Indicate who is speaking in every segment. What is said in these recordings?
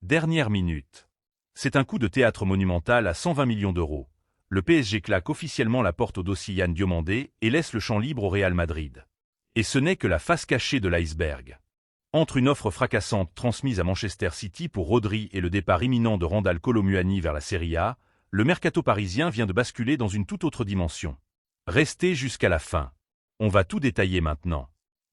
Speaker 1: Dernière minute. C'est un coup de théâtre monumental à 120 millions d'euros. Le PSG claque officiellement la porte au dossier Yann Diomandé et laisse le champ libre au Real Madrid. Et ce n'est que la face cachée de l'iceberg. Entre une offre fracassante transmise à Manchester City pour Rodri et le départ imminent de Randal Kolo Muani vers la Serie A, le mercato parisien vient de basculer dans une toute autre dimension. Restez jusqu'à la fin. On va tout détailler maintenant.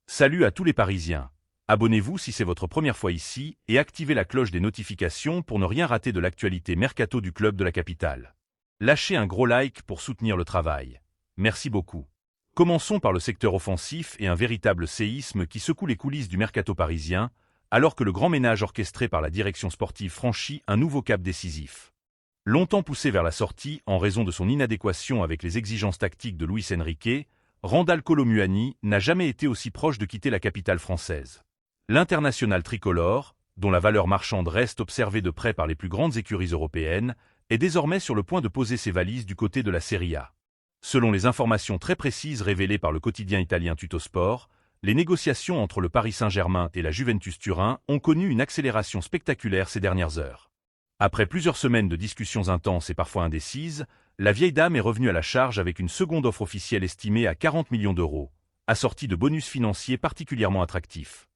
Speaker 1: Salut à tous les Parisiens. Abonnez-vous si c'est votre première fois ici et activez la cloche des notifications pour ne rien rater de l'actualité mercato du club de la capitale. Lâchez un gros like pour soutenir le travail. Merci beaucoup. Commençons par le secteur offensif et un véritable séisme qui secoue les coulisses du mercato parisien, alors que le grand ménage orchestré par la direction sportive franchit un nouveau cap décisif. Longtemps poussé vers la sortie en raison de son inadéquation avec les exigences tactiques de Luis Enrique, Randal Kolo Muani n'a jamais été aussi proche de quitter la capitale française. L'international tricolore, dont la valeur marchande reste observée de près par les plus grandes écuries européennes, est désormais sur le point de poser ses valises du côté de la Serie A. Selon les informations très précises révélées par le quotidien italien Tuttosport, les négociations entre le Paris Saint-Germain et la Juventus Turin ont connu une accélération spectaculaire ces dernières heures. Après plusieurs semaines de discussions intenses et parfois indécises, la vieille dame est revenue à la charge avec une seconde offre officielle estimée à 40 millions d'euros, assortie de bonus financiers particulièrement attractifs.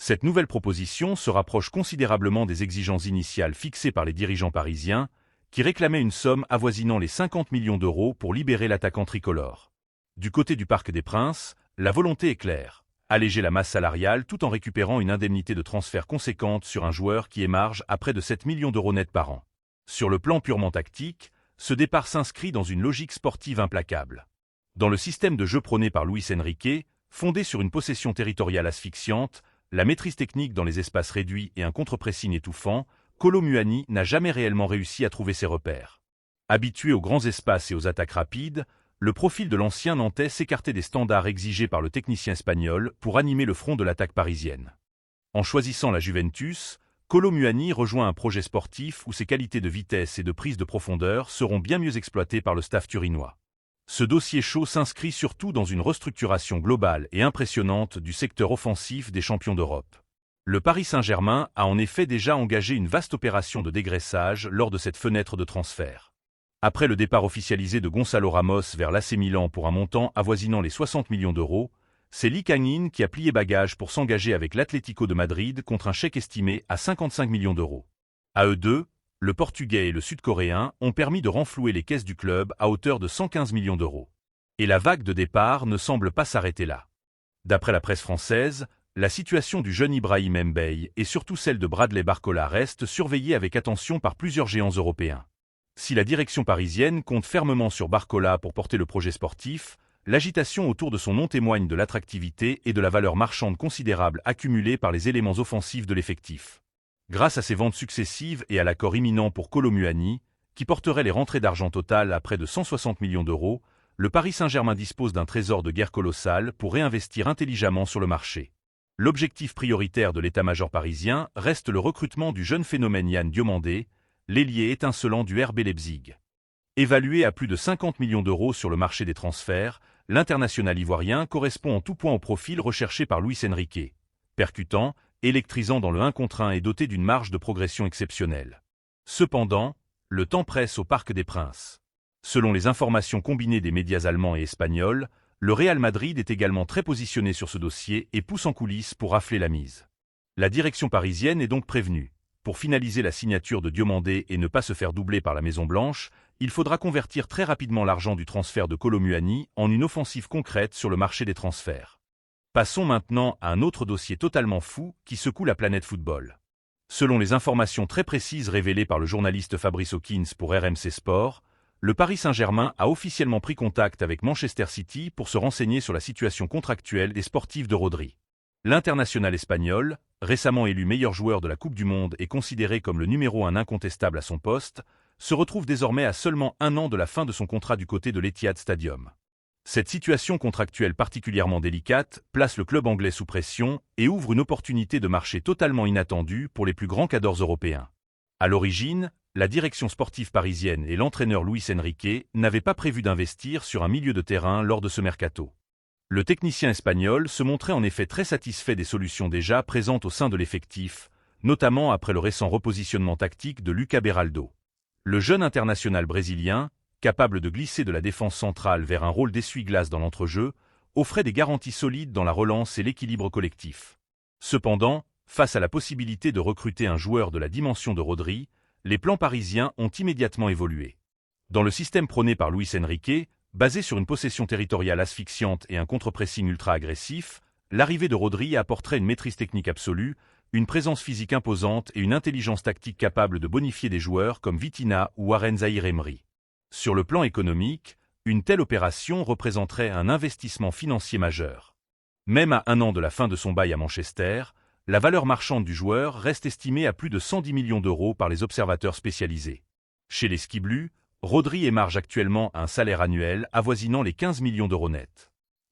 Speaker 1: Cette nouvelle proposition se rapproche considérablement des exigences initiales fixées par les dirigeants parisiens, qui réclamaient une somme avoisinant les 50 millions d'euros pour libérer l'attaquant tricolore. Du côté du Parc des Princes, la volonté est claire, alléger la masse salariale tout en récupérant une indemnité de transfert conséquente sur un joueur qui émarge à près de 7 millions d'euros net par an. Sur le plan purement tactique, ce départ s'inscrit dans une logique sportive implacable. Dans le système de jeu prôné par Luis Enrique, fondé sur une possession territoriale asphyxiante, la maîtrise technique dans les espaces réduits et un contre-pressing étouffant, Kolo Muani n'a jamais réellement réussi à trouver ses repères. Habitué aux grands espaces et aux attaques rapides, le profil de l'ancien Nantais s'écartait des standards exigés par le technicien espagnol pour animer le front de l'attaque parisienne. En choisissant la Juventus, Kolo Muani rejoint un projet sportif où ses qualités de vitesse et de prise de profondeur seront bien mieux exploitées par le staff turinois. Ce dossier chaud s'inscrit surtout dans une restructuration globale et impressionnante du secteur offensif des champions d'Europe. Le Paris Saint-Germain a en effet déjà engagé une vaste opération de dégraissage lors de cette fenêtre de transfert. Après le départ officialisé de Gonçalo Ramos vers l'AC Milan pour un montant avoisinant les 60 millions d'euros, c'est Lee Kang-in qui a plié bagage pour s'engager avec l'Atlético de Madrid contre un chèque estimé à 55 millions d'euros. À eux deux, le Portugais et le Sud-Coréen ont permis de renflouer les caisses du club à hauteur de 115 millions d'euros. Et la vague de départ ne semble pas s'arrêter là. D'après la presse française, la situation du jeune Ibrahim Mbaye et surtout celle de Bradley Barcola reste surveillée avec attention par plusieurs géants européens. Si la direction parisienne compte fermement sur Barcola pour porter le projet sportif, l'agitation autour de son nom témoigne de l'attractivité et de la valeur marchande considérable accumulée par les éléments offensifs de l'effectif. Grâce à ces ventes successives et à l'accord imminent pour Kolo Muani, qui porterait les rentrées d'argent totales à près de 160 millions d'euros, le Paris Saint-Germain dispose d'un trésor de guerre colossal pour réinvestir intelligemment sur le marché. L'objectif prioritaire de l'état-major parisien reste le recrutement du jeune phénomène Yann Diomandé, l'ailier étincelant du RB Leipzig. Évalué à plus de 50 millions d'euros sur le marché des transferts, l'international ivoirien correspond en tout point au profil recherché par Luis Enrique. Percutant, électrisant dans le 1 contre 1 et doté d'une marge de progression exceptionnelle. Cependant, le temps presse au Parc des Princes. Selon les informations combinées des médias allemands et espagnols, le Real Madrid est également très positionné sur ce dossier et pousse en coulisses pour rafler la mise. La direction parisienne est donc prévenue. Pour finaliser la signature de Diomandé et ne pas se faire doubler par la Maison-Blanche, il faudra convertir très rapidement l'argent du transfert de Kolo Muani en une offensive concrète sur le marché des transferts. Passons maintenant à un autre dossier totalement fou qui secoue la planète football. Selon les informations très précises révélées par le journaliste Fabrice Hawkins pour RMC Sport, le Paris Saint-Germain a officiellement pris contact avec Manchester City pour se renseigner sur la situation contractuelle et sportive de Rodri. L'international espagnol, récemment élu meilleur joueur de la Coupe du Monde et considéré comme le numéro 1 incontestable à son poste, se retrouve désormais à seulement 1 an de la fin de son contrat du côté de l'Etihad Stadium. Cette situation contractuelle particulièrement délicate place le club anglais sous pression et ouvre une opportunité de marché totalement inattendue pour les plus grands cadors européens. À l'origine, la direction sportive parisienne et l'entraîneur Luis Enrique n'avaient pas prévu d'investir sur un milieu de terrain lors de ce mercato. Le technicien espagnol se montrait en effet très satisfait des solutions déjà présentes au sein de l'effectif, notamment après le récent repositionnement tactique de Lucas Beraldo. Le jeune international brésilien, capable de glisser de la défense centrale vers un rôle d'essuie-glace dans l'entrejeu, offrait des garanties solides dans la relance et l'équilibre collectif. Cependant, face à la possibilité de recruter un joueur de la dimension de Rodri, les plans parisiens ont immédiatement évolué. Dans le système prôné par Luis Enrique, basé sur une possession territoriale asphyxiante et un contre-pressing ultra-agressif, l'arrivée de Rodri apporterait une maîtrise technique absolue, une présence physique imposante et une intelligence tactique capable de bonifier des joueurs comme Vitinha ou Warren Zaïre-Emery. Sur le plan économique, une telle opération représenterait un investissement financier majeur. Même à 1 an de la fin de son bail à Manchester, la valeur marchande du joueur reste estimée à plus de 110 millions d'euros par les observateurs spécialisés. Chez les Skiblus, Rodri émarge actuellement un salaire annuel avoisinant les 15 millions d'euros nets.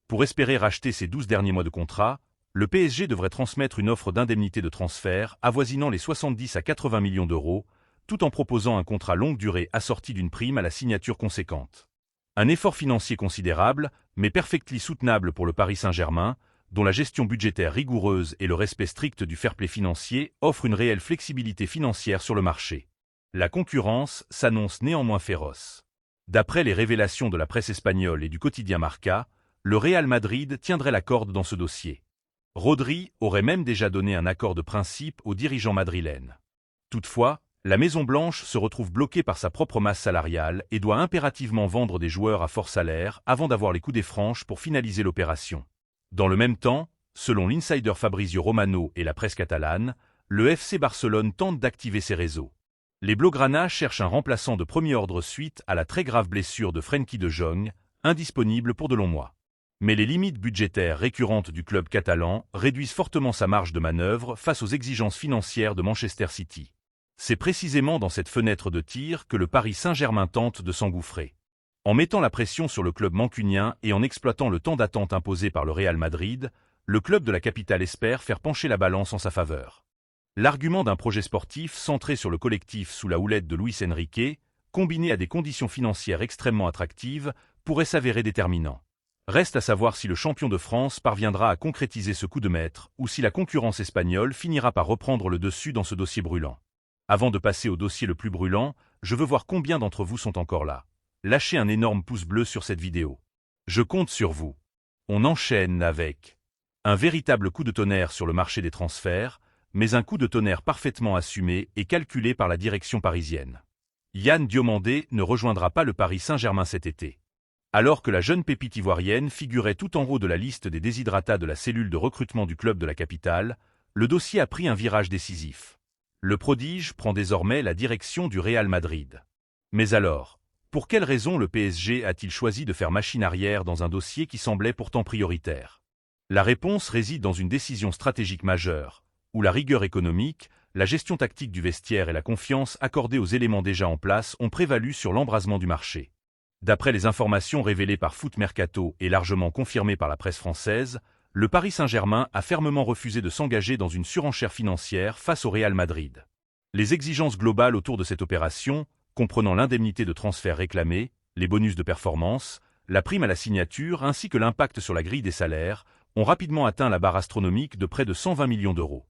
Speaker 1: Pour espérer racheter ses 12 derniers mois de contrat, le PSG devrait transmettre une offre d'indemnité de transfert avoisinant les 70 à 80 millions d'euros, tout en proposant un contrat longue durée assorti d'une prime à la signature conséquente. Un effort financier considérable, mais perfectly soutenable pour le Paris Saint-Germain, dont la gestion budgétaire rigoureuse et le respect strict du fair-play financier offrent une réelle flexibilité financière sur le marché. La concurrence s'annonce néanmoins féroce. D'après les révélations de la presse espagnole et du quotidien Marca, le Real Madrid tiendrait la corde dans ce dossier. Rodri aurait même déjà donné un accord de principe aux dirigeants madrilènes. Toutefois, la Maison-Blanche se retrouve bloquée par sa propre masse salariale et doit impérativement vendre des joueurs à fort salaire avant d'avoir les coudées franches pour finaliser l'opération. Dans le même temps, selon l'insider Fabrizio Romano et la presse catalane, le FC Barcelone tente d'activer ses réseaux. Les Blaugrana cherchent un remplaçant de premier ordre suite à la très grave blessure de Frenkie de Jong, indisponible pour de longs mois. Mais les limites budgétaires récurrentes du club catalan réduisent fortement sa marge de manœuvre face aux exigences financières de Manchester City. C'est précisément dans cette fenêtre de tir que le Paris Saint-Germain tente de s'engouffrer. En mettant la pression sur le club mancunien et en exploitant le temps d'attente imposé par le Real Madrid, le club de la capitale espère faire pencher la balance en sa faveur. L'argument d'un projet sportif centré sur le collectif sous la houlette de Luis Enrique, combiné à des conditions financières extrêmement attractives, pourrait s'avérer déterminant. Reste à savoir si le champion de France parviendra à concrétiser ce coup de maître ou si la concurrence espagnole finira par reprendre le dessus dans ce dossier brûlant. Avant de passer au dossier le plus brûlant, je veux voir combien d'entre vous sont encore là. Lâchez un énorme pouce bleu sur cette vidéo. Je compte sur vous. On enchaîne avec un véritable coup de tonnerre sur le marché des transferts, mais un coup de tonnerre parfaitement assumé et calculé par la direction parisienne. Yann Diomandé ne rejoindra pas le Paris Saint-Germain cet été. Alors que la jeune pépite ivoirienne figurait tout en haut de la liste des déshydratats de la cellule de recrutement du club de la capitale, le dossier a pris un virage décisif. Le prodige prend désormais la direction du Real Madrid. Mais alors, pour quelle raison le PSG a-t-il choisi de faire machine arrière dans un dossier qui semblait pourtant prioritaire? La réponse réside dans une décision stratégique majeure, où la rigueur économique, la gestion tactique du vestiaire et la confiance accordée aux éléments déjà en place ont prévalu sur l'embrasement du marché. D'après les informations révélées par Foot Mercato et largement confirmées par la presse française, le Paris Saint-Germain a fermement refusé de s'engager dans une surenchère financière face au Real Madrid. Les exigences globales autour de cette opération, comprenant l'indemnité de transfert réclamée, les bonus de performance, la prime à la signature ainsi que l'impact sur la grille des salaires, ont rapidement atteint la barre astronomique de près de 120 millions d'euros.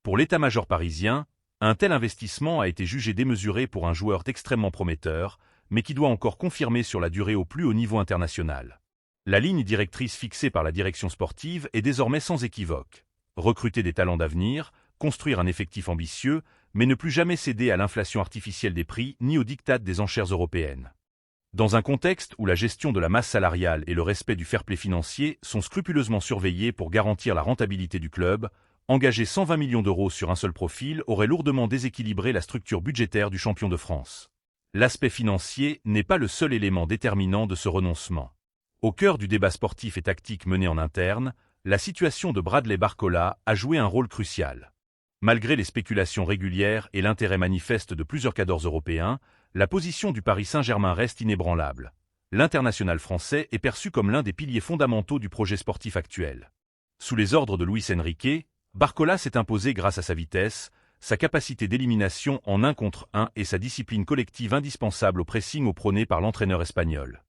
Speaker 1: Pour l'état-major parisien, un tel investissement a été jugé démesuré pour un joueur extrêmement prometteur, mais qui doit encore confirmer sur la durée au plus haut niveau international. La ligne directrice fixée par la direction sportive est désormais sans équivoque. Recruter des talents d'avenir, construire un effectif ambitieux, mais ne plus jamais céder à l'inflation artificielle des prix ni aux diktats des enchères européennes. Dans un contexte où la gestion de la masse salariale et le respect du fair-play financier sont scrupuleusement surveillés pour garantir la rentabilité du club, engager 120 millions d'euros sur un seul profil aurait lourdement déséquilibré la structure budgétaire du champion de France. L'aspect financier n'est pas le seul élément déterminant de ce renoncement. Au cœur du débat sportif et tactique mené en interne, la situation de Bradley Barcola a joué un rôle crucial. Malgré les spéculations régulières et l'intérêt manifeste de plusieurs cadors européens, la position du Paris Saint-Germain reste inébranlable. L'international français est perçu comme l'un des piliers fondamentaux du projet sportif actuel. Sous les ordres de Luis Enrique, Barcola s'est imposé grâce à sa vitesse, sa capacité d'élimination en 1 contre 1 et sa discipline collective indispensable au pressing prôné par l'entraîneur espagnol.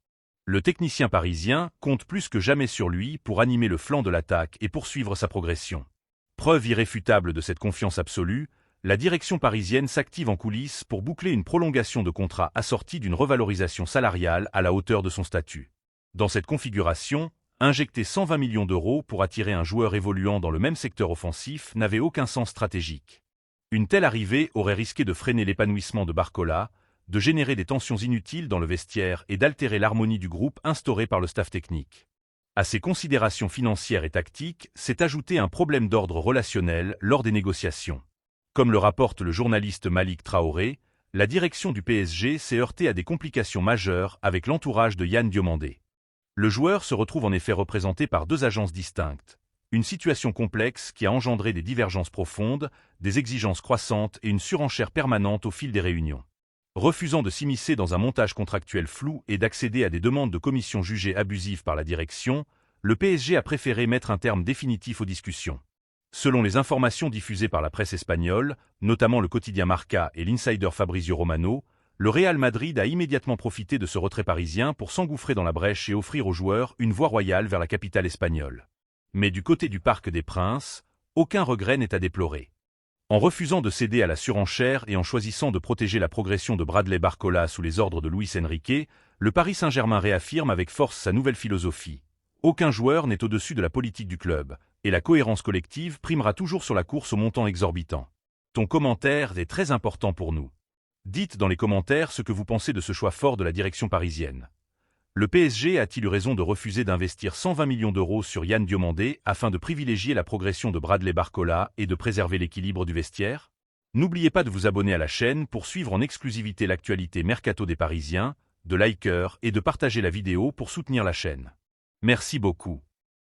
Speaker 1: Le technicien parisien compte plus que jamais sur lui pour animer le flanc de l'attaque et poursuivre sa progression. Preuve irréfutable de cette confiance absolue, la direction parisienne s'active en coulisses pour boucler une prolongation de contrat assortie d'une revalorisation salariale à la hauteur de son statut. Dans cette configuration, injecter 120 millions d'euros pour attirer un joueur évoluant dans le même secteur offensif n'avait aucun sens stratégique. Une telle arrivée aurait risqué de freiner l'épanouissement de Barcola, de générer des tensions inutiles dans le vestiaire et d'altérer l'harmonie du groupe instaurée par le staff technique. À ces considérations financières et tactiques s'est ajouté un problème d'ordre relationnel lors des négociations. Comme le rapporte le journaliste Malik Traoré, la direction du PSG s'est heurtée à des complications majeures avec l'entourage de Yann Diomandé. Le joueur se retrouve en effet représenté par deux agences distinctes. Une situation complexe qui a engendré des divergences profondes, des exigences croissantes et une surenchère permanente au fil des réunions. Refusant de s'immiscer dans un montage contractuel flou et d'accéder à des demandes de commission jugées abusives par la direction, le PSG a préféré mettre un terme définitif aux discussions. Selon les informations diffusées par la presse espagnole, notamment le quotidien Marca et l'insider Fabrizio Romano, le Real Madrid a immédiatement profité de ce retrait parisien pour s'engouffrer dans la brèche et offrir aux joueurs une voie royale vers la capitale espagnole. Mais du côté du Parc des Princes, aucun regret n'est à déplorer. En refusant de céder à la surenchère et en choisissant de protéger la progression de Bradley Barcola sous les ordres de Luis Enrique, le Paris Saint-Germain réaffirme avec force sa nouvelle philosophie. Aucun joueur n'est au-dessus de la politique du club, et la cohérence collective primera toujours sur la course au montant exorbitant. Ton commentaire est très important pour nous. Dites dans les commentaires ce que vous pensez de ce choix fort de la direction parisienne. Le PSG a-t-il eu raison de refuser d'investir 120 millions d'euros sur Yann Diomandé afin de privilégier la progression de Bradley Barcola et de préserver l'équilibre du vestiaire? N'oubliez pas de vous abonner à la chaîne pour suivre en exclusivité l'actualité mercato des Parisiens, de liker et de partager la vidéo pour soutenir la chaîne. Merci beaucoup.